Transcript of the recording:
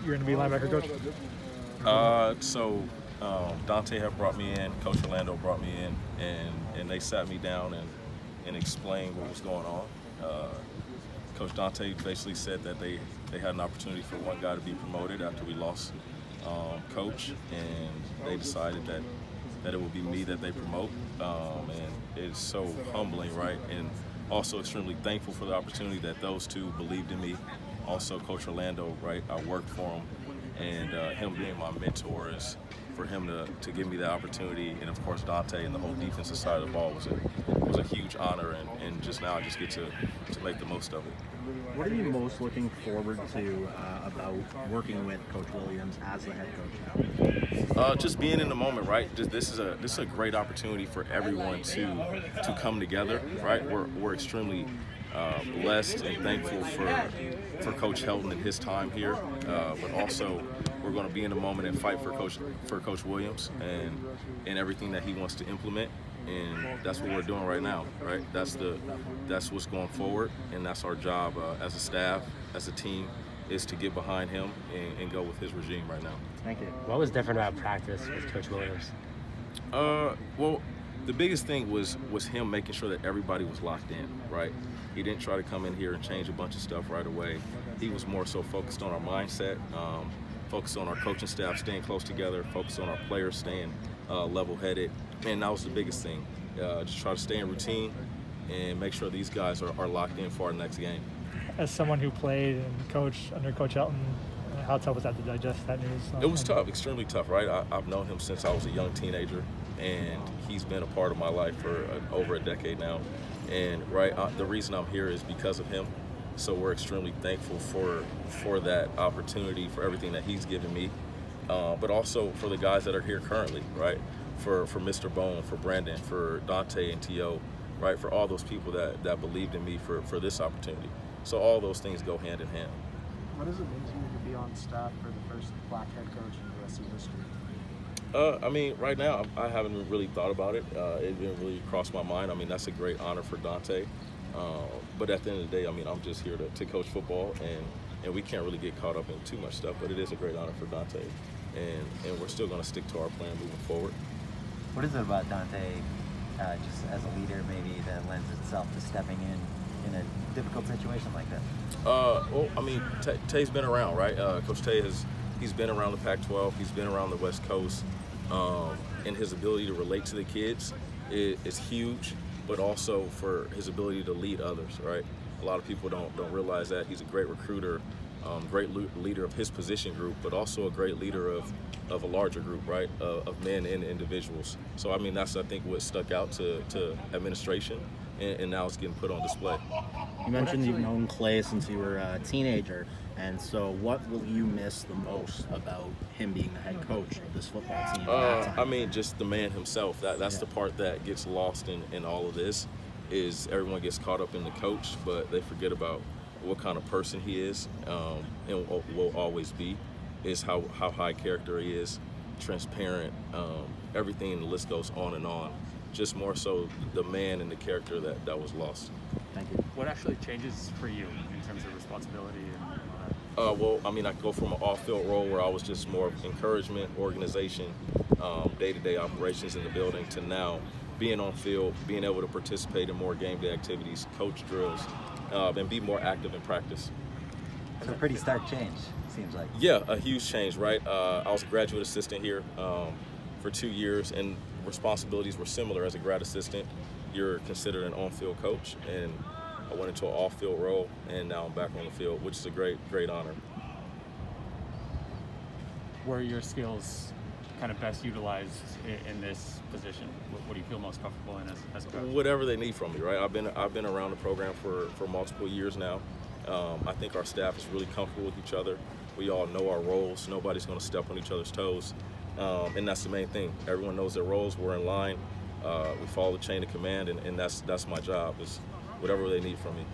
you're going to be linebacker coach? Dante had brought me in, Coach Orlando brought me in, and they sat me down and explained what was going on. Coach Dante basically said that they had an opportunity for one guy to be promoted after we lost Coach, and they decided that it would be me that they promote. And it's so humbling, right? And also extremely thankful for the opportunity that those two believed in me. Also, Coach Orlando, right? I worked for him, and him being my mentor is for him to give me the opportunity, and of course Dante and the whole defensive side of the ball was a huge honor, and just now I just get to make the most of it. What are you most looking forward to about working with Coach Williams as the head coach? Just being in the moment, right? This is a great opportunity for everyone to come together, right? We're extremely blessed and thankful for Coach Helton and his time here, but also we're going to be in the moment and fight for Coach Williams and everything that he wants to implement, and that's what we're doing right now, right? That's what's going forward, and that's our job as a staff, as a team, is to get behind him and go with his regime right now. Thank you. What was different about practice with Coach Williams? Well, the biggest thing was him making sure that everybody was locked in, right? He didn't try to come in here and change a bunch of stuff right away. He was more so focused on our mindset, focused on our coaching staff staying close together, focused on our players staying level-headed, and that was the biggest thing. Just try to stay in routine and make sure these guys are locked in for our next game. As someone who played and coached under Coach Helton, how tough was that to digest that news? It was tough, extremely tough, right? I've known him since I was a young teenager, and he's been a part of my life for over a decade now. And the reason I'm here is because of him. So we're extremely thankful for that opportunity, for everything that he's given me, but also for the guys that are here currently, right? For Mr. Bone, for Brandon, for Dante and T.O., right? For all those people that believed in me for this opportunity. So all those things go hand in hand. What does it mean to you to be on staff for the first black head coach in USC history? Right now I haven't really thought about it. It didn't really cross my mind. That's a great honor for Dante. But at the end of the day, I'm just here to coach football, and we can't really get caught up in too much stuff. But it is a great honor for Dante, and we're still going to stick to our plan moving forward. What is it about Dante, just as a leader, maybe that lends itself to stepping in a difficult situation like that? Tay's been around, right? Coach Tay he's been around the Pac-12. He's been around the West Coast, and his ability to relate to the kids is huge. But also for his ability to lead others, right? A lot of people don't realize that. He's a great recruiter, great leader of his position group, but also a great leader of a larger group, right? Of men and individuals. So that's I think what stuck out to administration, and now it's getting put on display. You mentioned you've known Clay since you were a teenager, and so what will you miss the most about him being the head coach of this football team? Just the man himself. That's the part that gets lost in all of this, is everyone gets caught up in the coach, but they forget about what kind of person he is, and will always be, is how high character he is, transparent, everything, and the list goes on and on. Just more so the man and the character that was lost. Thank you. What actually changes for you in terms of responsibility? I go from an off-field role where I was just more of encouragement, organization, day-to-day operations in the building, to now being on field, being able to participate in more game day activities, coach drills, and be more active in practice. So a pretty stark change, seems like. Yeah, a huge change, right? I was a graduate assistant here for 2 years, and responsibilities were similar. As a grad assistant, you're considered an on-field coach, and I went into an off-field role, and now I'm back on the field, which is a great honor. Where are your skills kind of best utilized in this position? What do you feel most comfortable in as a coach? Whatever they need from me, right? I've been around the program for multiple years now. I think our staff is really comfortable with each other. We all know our roles. Nobody's going to step on each other's toes, and that's the main thing. Everyone knows their roles. We're in line. We follow the chain of command, and that's my job, is whatever they need from me.